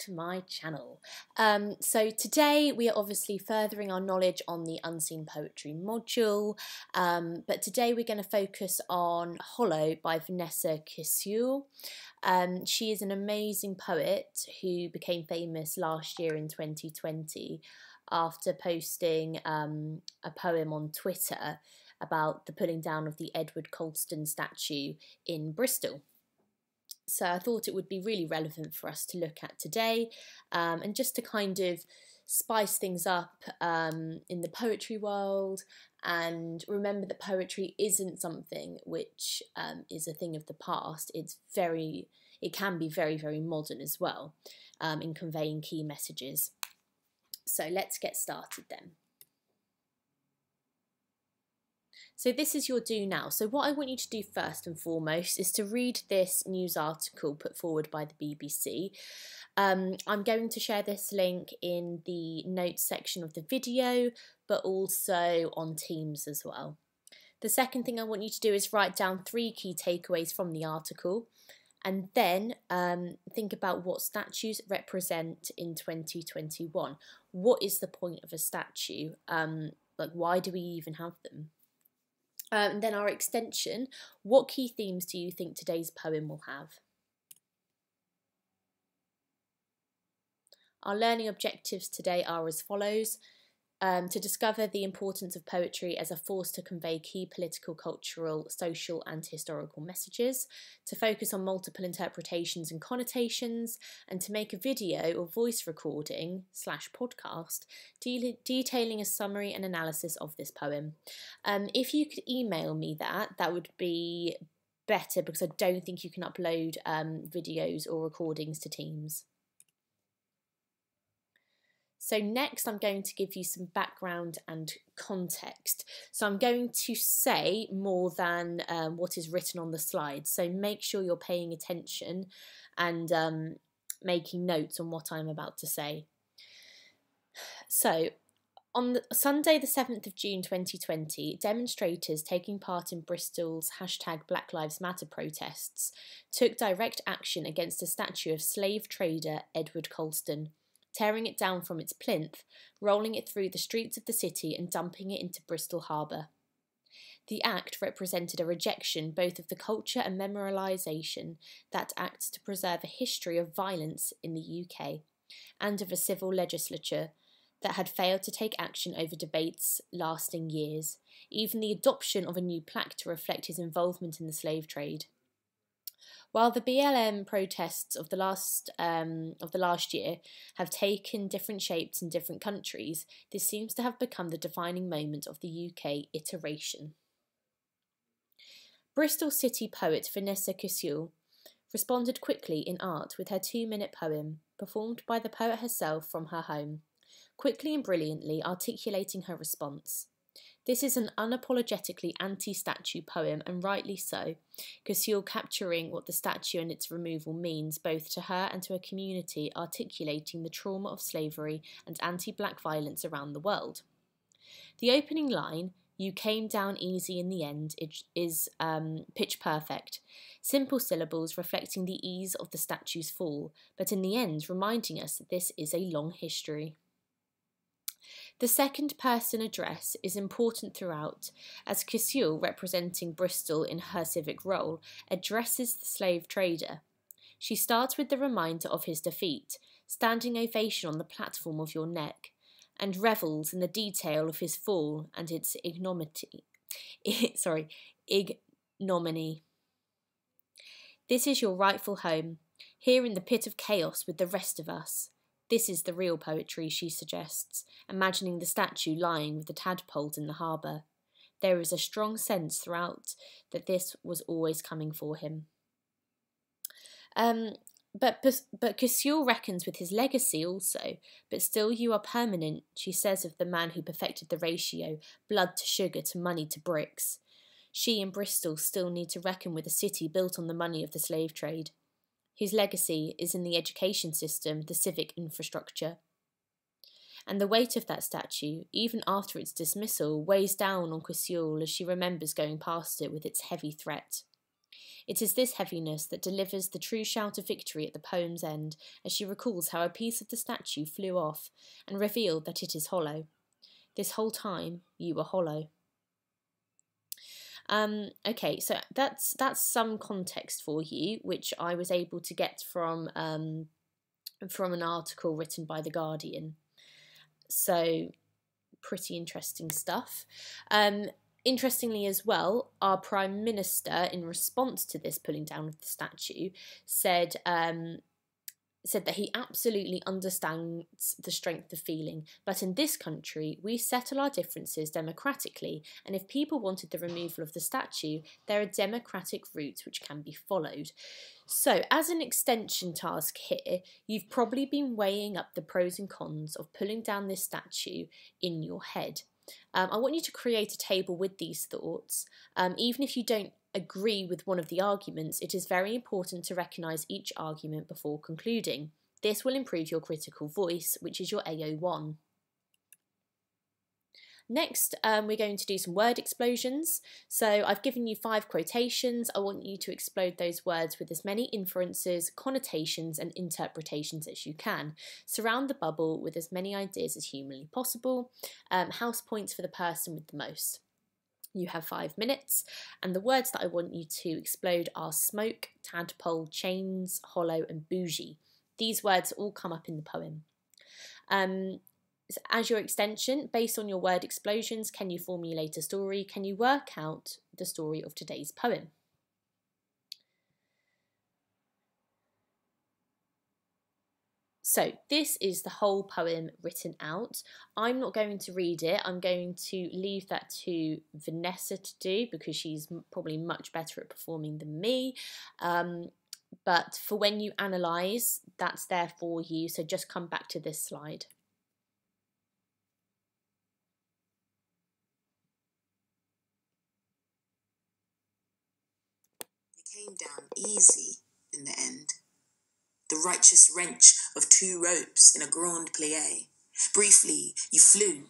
to my channel. So today we are obviously furthering our knowledge on the unseen poetry module, but today we're going to focus on Hollow by Vanessa Kisuule. She is an amazing poet who became famous last year in 2020 after posting a poem on Twitter about the pulling down of the Edward Colston statue in Bristol. So I thought it would be really relevant for us to look at today, and just to kind of spice things up in the poetry world, and remember that poetry isn't something which is a thing of the past. It can be very, very modern as well, in conveying key messages. So let's get started then. So this is your do now. So what I want you to do first and foremost is to read this news article put forward by the BBC. I'm going to share this link in the notes section of the video, but also on Teams as well. The second thing I want you to do is write down 3 key takeaways from the article, and then think about what statues represent in 2021. What is the point of a statue? Like, why do we even have them? And then our extension, what key themes do you think today's poem will have? Our learning objectives today are as follows. To discover the importance of poetry as a force to convey key political, cultural, social and historical messages, to focus on multiple interpretations and connotations, and to make a video or voice recording / podcast detailing a summary and analysis of this poem. If you could email me that would be better, because I don't think you can upload videos or recordings to Teams. So next I'm going to give you some background and context. So I'm going to say more than what is written on the slide. So make sure you're paying attention and making notes on what I'm about to say. So on Sunday the 7th of June 2020, demonstrators taking part in Bristol's #Black Lives Matter protests took direct action against a statue of slave trader Edward Colston, tearing it down from its plinth, rolling it through the streets of the city and dumping it into Bristol Harbour. The act represented a rejection both of the culture and memorialisation that acts to preserve a history of violence in the UK, and of a civil legislature that had failed to take action over debates lasting years, even the adoption of a new plaque to reflect his involvement in the slave trade. While the BLM protests of the last year have taken different shapes in different countries, this seems to have become the defining moment of the UK iteration. Bristol city poet Vanessa Kisuule responded quickly in art with her 2-minute poem, performed by the poet herself from her home, quickly and brilliantly articulating her response. This is an unapologetically anti-statue poem, and rightly so, Kisuule capturing what the statue and its removal means both to her and to a community, articulating the trauma of slavery and anti-black violence around the world. The opening line, "You came down easy in the end," is pitch perfect. Simple syllables reflecting the ease of the statue's fall, but in the end reminding us that this is a long history. The second person address is important throughout, as Kisuule, representing Bristol in her civic role, addresses the slave trader. She starts with the reminder of his defeat, standing ovation on the platform of your neck, and revels in the detail of his fall and its ignominy. This is your rightful home, here in the pit of chaos with the rest of us. This is the real poetry, she suggests, imagining the statue lying with the tadpoles in the harbour. There is a strong sense throughout that this was always coming for him. But Kisuule reckons with his legacy also. But still you are permanent, she says of the man who perfected the ratio, blood to sugar to money to bricks. She and Bristol still need to reckon with a city built on the money of the slave trade. His legacy is in the education system, the civic infrastructure. And the weight of that statue, even after its dismissal, weighs down on Kisuule as she remembers going past it with its heavy threat. It is this heaviness that delivers the true shout of victory at the poem's end, as she recalls how a piece of the statue flew off and revealed that it is hollow. This whole time you were hollow. Okay, so that's some context for you, which I was able to get from an article written by The Guardian. So pretty interesting stuff. Interestingly as well, our Prime Minister, in response to this pulling down of the statue, said that he absolutely understands the strength of feeling, but in this country we settle our differences democratically, and if people wanted the removal of the statue, there are democratic routes which can be followed. So, as an extension task here, you've probably been weighing up the pros and cons of pulling down this statue in your head. I want you to create a table with these thoughts. Even if you don't agree with one of the arguments, it is very important to recognise each argument before concluding. This will improve your critical voice, which is your AO1. Next, we're going to do some word explosions. So I've given you 5 quotations. I want you to explode those words with as many inferences, connotations and interpretations as you can. Surround the bubble with as many ideas as humanly possible. House points for the person with the most. You have 5 minutes, and the words that I want you to explode are smoke, tadpole, chains, hollow and bougie. These words all come up in the poem. As your extension, based on your word explosions, can you formulate a story? Can you work out the story of today's poem? So this is the whole poem written out. I'm not going to read it. I'm going to leave that to Vanessa to do, because she's probably much better at performing than me. But for when you analyse, that's there for you. So just come back to this slide. Came down easy in the end. The righteous wrench of 2 ropes in a grand plie. Briefly, you flew,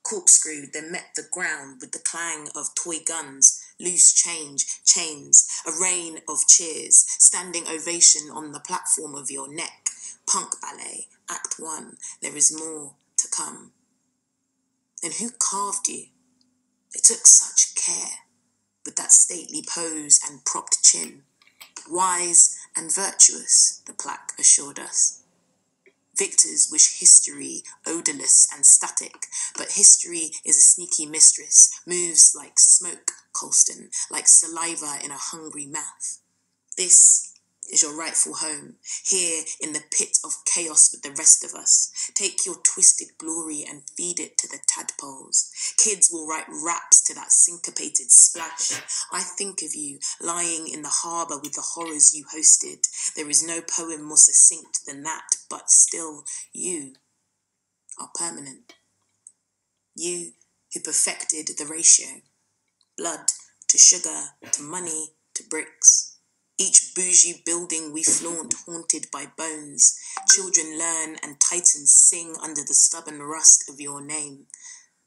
corkscrewed, then met the ground with the clang of toy guns, loose change, chains, a rain of cheers, standing ovation on the platform of your neck. Punk ballet, Act 1, there is more to come. And who carved you? They took such care. With that stately pose and propped chin. Wise and virtuous, the plaque assured us. Victors wish history odorless and static, but history is a sneaky mistress, moves like smoke, Colston, like saliva in a hungry mouth. This is your rightful home, here in the pit of chaos with the rest of us. Take your twisted glory and feed it to the tadpoles. Kids will write raps to that syncopated splash. I think of you lying in the harbour with the horrors you hosted. There is no poem more succinct than that, but still you are permanent. You who perfected the ratio. Blood to sugar to money to bricks. Each bougie building we flaunt haunted by bones. Children learn and titans sing under the stubborn rust of your name.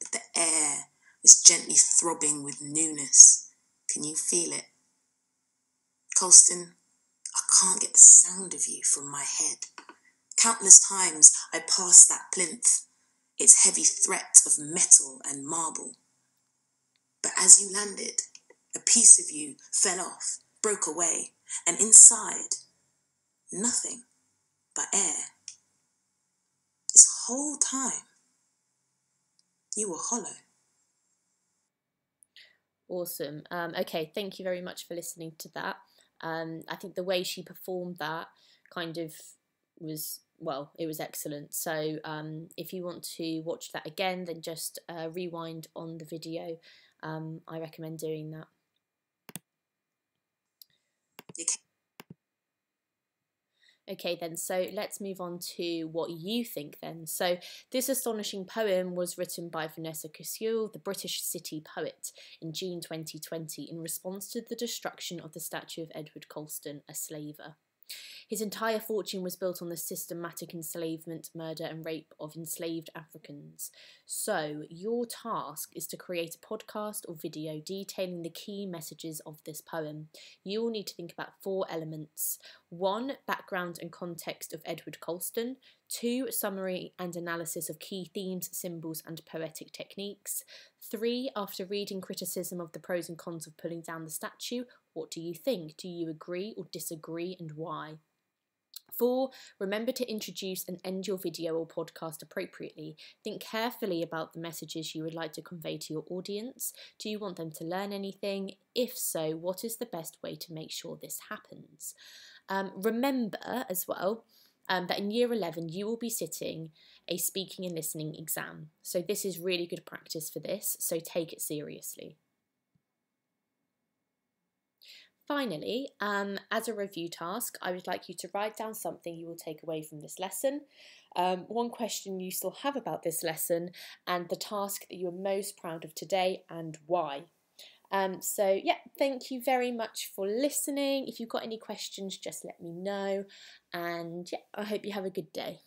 But the air is gently throbbing with newness. Can you feel it? Colston, I can't get the sound of you from my head. Countless times I passed that plinth, its heavy threat of metal and marble. But as you landed, a piece of you fell off, broke away, and inside, nothing but air. This whole time, you were hollow. Awesome. Okay, thank you very much for listening to that. I think the way she performed that kind of was, well, it was excellent. So if you want to watch that again, then just rewind on the video. I recommend doing that. Okay then, so let's move on to what you think then. So this astonishing poem was written by Vanessa Kisuule, the British city poet, in June 2020 in response to the destruction of the statue of Edward Colston, a slaver. His entire fortune was built on the systematic enslavement, murder and rape of enslaved Africans. So your task is to create a podcast or video detailing the key messages of this poem. You will need to think about 4 elements. 1, background and context of Edward Colston. 2, summary and analysis of key themes, symbols and poetic techniques. 3, after reading criticism of the pros and cons of pulling down the statue, what do you think? Do you agree or disagree, and why? 4, remember to introduce and end your video or podcast appropriately. Think carefully about the messages you would like to convey to your audience. Do you want them to learn anything? If so, what is the best way to make sure this happens? Remember as well that in year 11 you will be sitting a speaking and listening exam. So this is really good practice for this, so take it seriously. Finally, as a review task, I would like you to write down something you will take away from this lesson, one question you still have about this lesson, and the task that you are most proud of today and why. So yeah, thank you very much for listening. If you've got any questions, just let me know, and yeah, I hope you have a good day.